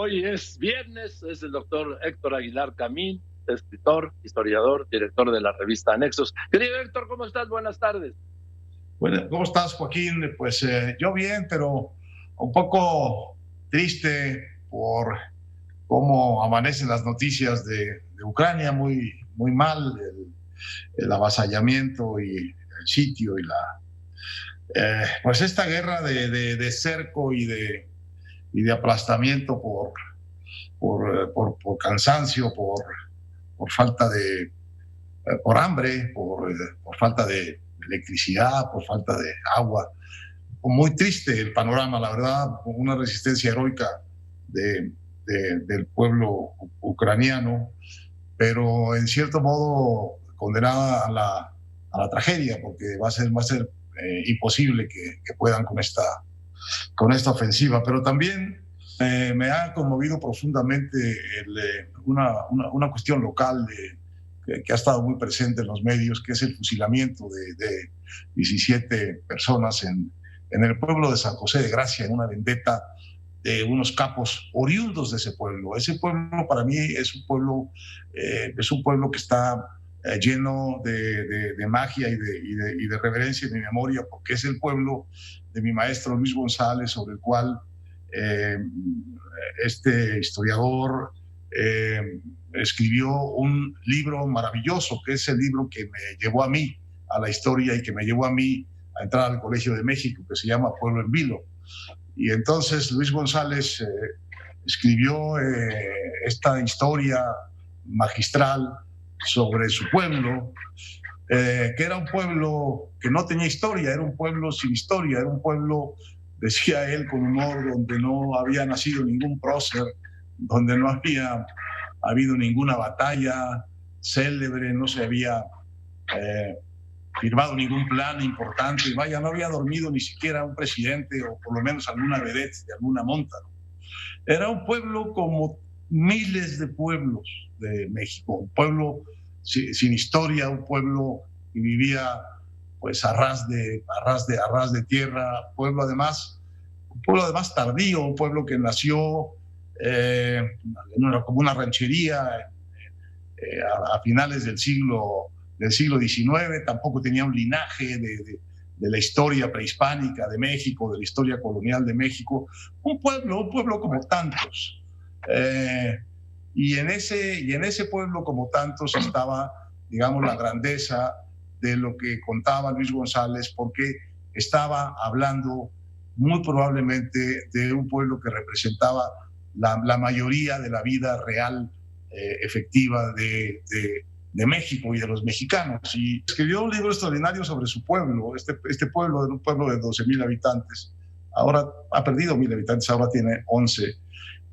Hoy es viernes, es el doctor Héctor Aguilar Camín, escritor, historiador, director de la revista Anexos. Querido Héctor, ¿cómo estás? Buenas tardes. Bueno, ¿cómo estás, Joaquín? Pues yo bien, pero un poco triste por cómo amanecen las noticias de Ucrania, muy mal, el avasallamiento y el sitio y pues esta guerra de cerco y de aplastamiento por cansancio, por falta por hambre, por falta de electricidad, por falta de agua. Muy triste el panorama, la verdad, una resistencia heroica del pueblo ucraniano, pero en cierto modo condenada a la tragedia, porque va a ser imposible que puedan con esta ofensiva. Pero también me ha conmovido profundamente una cuestión local que ha estado muy presente en los medios, que es el fusilamiento de 17 personas en el pueblo de San José de Gracia, en una vendetta de unos capos oriundos de ese pueblo. Ese pueblo para mí es un pueblo que está lleno de magia y de reverencia en mi memoria, porque es el pueblo de mi maestro Luis González, sobre el cual este historiador escribió un libro maravilloso, que es el libro que me llevó a mí a la historia y que me llevó a mí a entrar al Colegio de México, que se llama Pueblo en Vilo. Y entonces Luis González escribió esta historia magistral sobre su pueblo, que era un pueblo que no tenía historia, era un pueblo sin historia, era un pueblo, decía él con humor, donde no había nacido ningún prócer, donde no había habido ninguna batalla célebre, no se había firmado ningún plan importante, vaya, no había dormido ni siquiera un presidente o por lo menos alguna vedette de alguna monta, ¿no? Era un pueblo como miles de pueblos de México, un pueblo sin historia, un pueblo que vivía pues a ras de tierra, un pueblo además tardío, un pueblo que nació como una ranchería a finales del siglo XIX, tampoco tenía un linaje de la historia prehispánica de México, de la historia colonial de México, un pueblo como tantos. Y en ese pueblo como tantos estaba, digamos, la grandeza de lo que contaba Luis González, porque estaba hablando muy probablemente de un pueblo que representaba la mayoría de la vida real, efectiva de México y de los mexicanos. Y escribió un libro extraordinario sobre su pueblo. Este pueblo era un pueblo de 12,000 habitantes. Ahora ha perdido 1,000 habitantes, ahora tiene 11.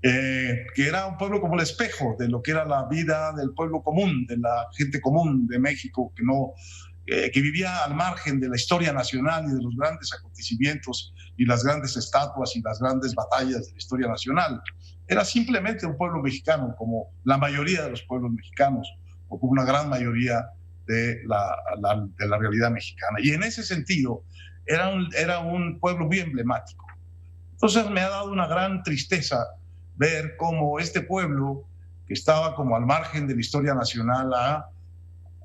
Que era un pueblo como el espejo de lo que era la vida del pueblo común, de la gente común de México, que vivía al margen de la historia nacional y de los grandes acontecimientos y las grandes estatuas y las grandes batallas de la historia nacional. Era simplemente un pueblo mexicano, como la mayoría de los pueblos mexicanos, o como una gran mayoría de la realidad mexicana. Y en ese sentido, era un pueblo muy emblemático. Entonces me ha dado una gran tristeza ver cómo este pueblo, que estaba como al margen de la historia nacional,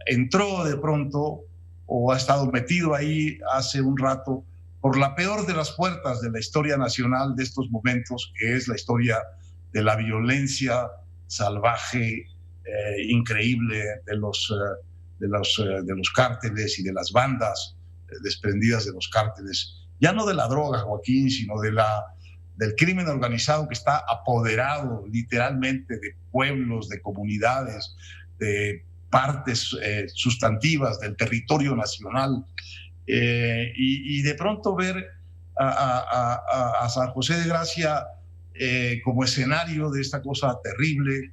entró de pronto o ha estado metido ahí hace un rato por la peor de las puertas de la historia nacional de estos momentos, que es la historia de la violencia salvaje, increíble de los cárteles y de las bandas desprendidas de los cárteles, ya no de la droga, Joaquín, sino del crimen organizado que está apoderado literalmente de pueblos, de comunidades, de partes sustantivas del territorio nacional, y de pronto ver a San José de Gracia como escenario de esta cosa terrible.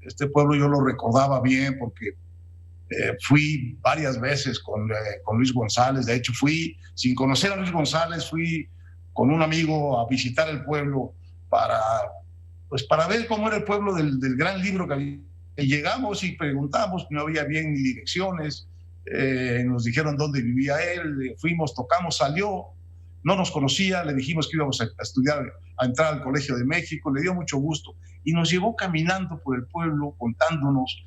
Este pueblo yo lo recordaba bien porque fui varias veces con Luis González. De hecho, fui sin conocer a Luis González, fui con un amigo a visitar el pueblo para ver cómo era el pueblo del gran libro que había. Y llegamos y preguntamos, no había bien ni direcciones, nos dijeron dónde vivía él, fuimos, tocamos, salió, no nos conocía, le dijimos que íbamos a estudiar, a entrar al Colegio de México, le dio mucho gusto y nos llevó caminando por el pueblo contándonos,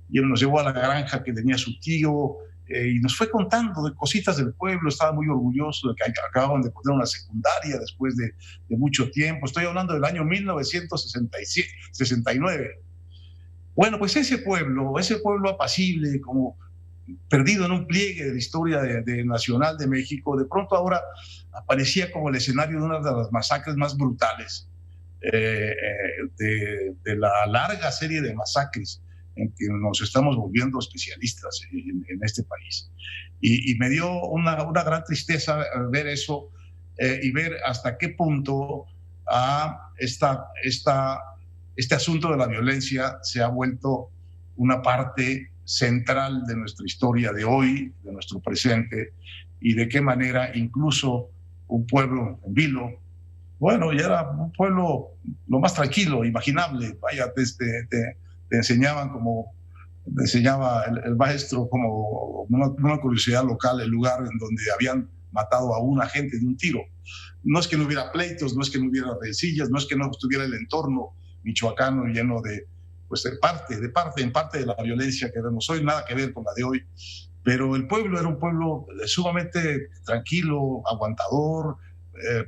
y nos llevó a la granja que tenía su tío, y nos fue contando de cositas del pueblo. Estaba muy orgulloso de que acababan de poner una secundaria después de mucho tiempo. Estoy hablando del año 1969. Bueno, pues ese pueblo apacible, como perdido en un pliegue de la historia nacional de México, de pronto ahora aparecía como el escenario de una de las masacres más brutales de la larga serie de masacres en que nos estamos volviendo especialistas en este país. Y me dio una gran tristeza ver eso, y ver hasta qué punto este asunto de la violencia se ha vuelto una parte central de nuestra historia de hoy, de nuestro presente, y de qué manera incluso un pueblo en vilo, bueno, ya era un pueblo lo más tranquilo, imaginable. Vaya, te enseñaban me enseñaba el maestro como una curiosidad local, el lugar en donde habían matado a una gente de un tiro. No es que no hubiera pleitos, no es que no hubiera rencillas, no es que no estuviera el entorno michoacano lleno de parte de la violencia que vemos hoy, nada que ver con la de hoy, pero el pueblo era un pueblo sumamente tranquilo, aguantador,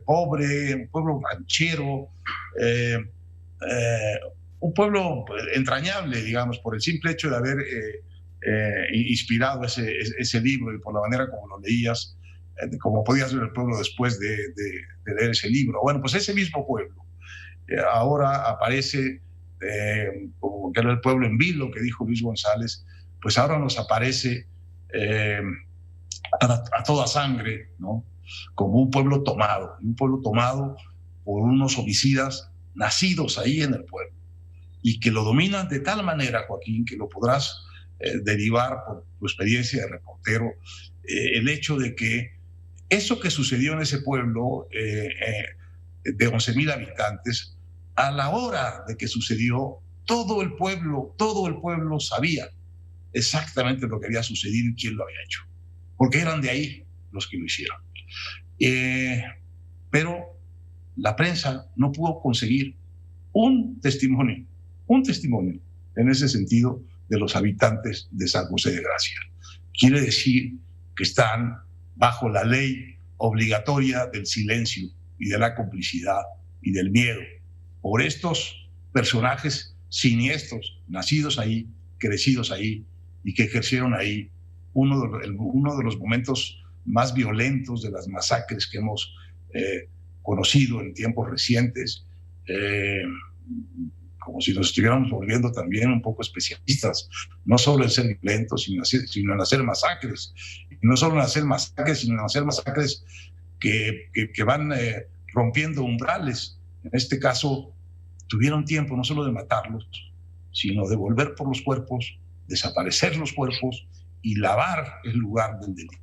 pobre, un pueblo ranchero, un pueblo entrañable, digamos, por el simple hecho de haber inspirado ese libro y por la manera como lo leías, como podías ver el pueblo después de leer ese libro. Bueno, pues ese mismo pueblo ahora aparece, como que era el pueblo en vilo que dijo Luis González, pues ahora nos aparece a toda sangre, ¿no? Como un pueblo tomado por unos homicidas nacidos ahí en el pueblo y que lo dominan de tal manera, Joaquín, que lo podrás derivar por tu experiencia de reportero, el hecho de que eso que sucedió en ese pueblo de 11,000 habitantes, a la hora de que sucedió, todo el pueblo sabía exactamente lo que había sucedido y quién lo había hecho, porque eran de ahí los que lo hicieron. Pero la prensa no pudo conseguir un testimonio en ese sentido de los habitantes de San José de Gracia. Quiere decir que están bajo la ley obligatoria del silencio y de la complicidad y del miedo por estos personajes siniestros, nacidos ahí, crecidos ahí y que ejercieron ahí uno de los momentos más violentos de las masacres que hemos conocido en tiempos recientes, como si nos estuviéramos volviendo también un poco especialistas, no solo en ser violentos, sino en hacer masacres. Y no solo en hacer masacres, sino en hacer masacres que van rompiendo umbrales. En este caso, tuvieron tiempo no solo de matarlos, sino de volver por los cuerpos, desaparecer los cuerpos y lavar el lugar del delito.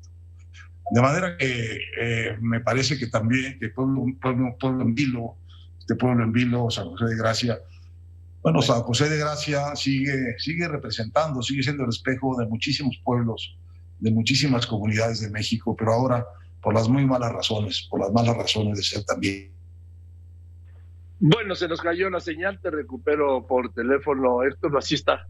De manera que me parece que también que pueblo en vilo, este pueblo en vilo, San José de Gracia, bueno, San José de Gracia sigue representando, sigue siendo el espejo de muchísimos pueblos, de muchísimas comunidades de México, pero ahora por las muy malas razones, de ser también. Bueno, se nos cayó la señal, te recupero por teléfono, Héctor, así está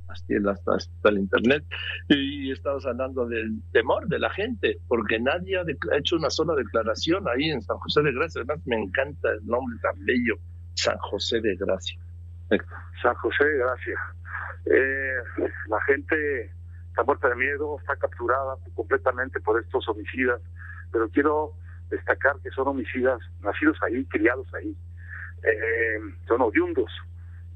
el internet, y estamos hablando del temor de la gente, porque nadie ha hecho una sola declaración ahí en San José de Gracia. Además, me encanta el nombre tan bello, San José de Gracia. Héctor. San José de Gracia. La gente está muerta de miedo, está capturada completamente por estos homicidas, pero quiero destacar que son homicidas nacidos ahí, criados ahí. Son oriundos,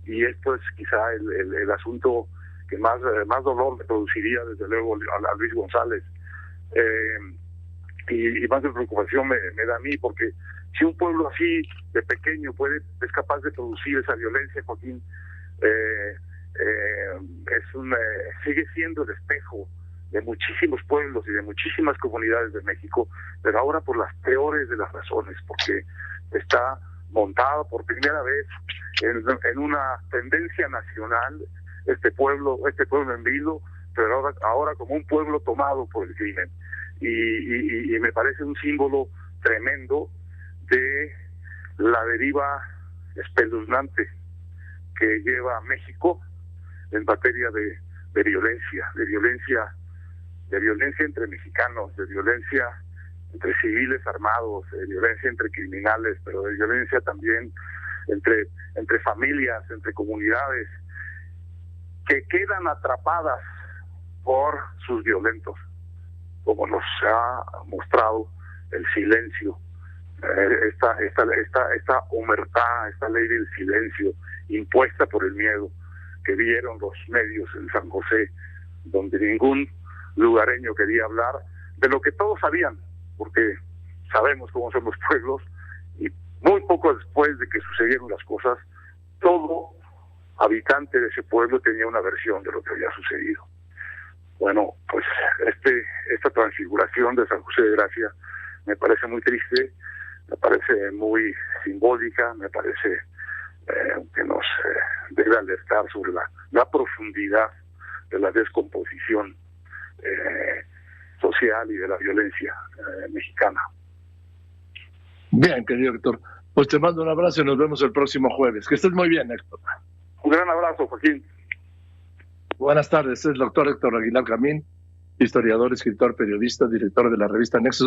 y esto es quizá el asunto que más dolor me produciría desde luego a Luis González, y más de preocupación me da a mí, porque si un pueblo así de pequeño es capaz de producir esa violencia, Joaquín, sigue siendo el espejo de muchísimos pueblos y de muchísimas comunidades de México, pero ahora por las peores de las razones, porque está montado por primera vez en una tendencia nacional este pueblo en vilo, pero ahora como un pueblo tomado por el crimen, y me parece un símbolo tremendo de la deriva espeluznante que lleva a México en materia de violencia entre mexicanos, de violencia entre civiles armados, de violencia entre criminales, pero de violencia también entre familias, entre comunidades que quedan atrapadas por sus violentos, como nos ha mostrado el silencio, esta omertá, esta ley del silencio impuesta por el miedo que vieron los medios en San José, donde ningún lugareño quería hablar de lo que todos sabían, porque sabemos cómo son los pueblos, y muy poco después de que sucedieron las cosas, todo habitante de ese pueblo tenía una versión de lo que había sucedido. Bueno, pues esta transfiguración de San José de Gracia me parece muy triste, me parece muy simbólica, me parece que nos debe alertar sobre la profundidad de la descomposición social y de la violencia mexicana. Bien, querido Héctor. Pues te mando un abrazo y nos vemos el próximo jueves. Que estés muy bien, Héctor. Un gran abrazo, Joaquín. Buenas tardes, es el doctor Héctor Aguilar Camín, historiador, escritor, periodista, director de la revista Nexos.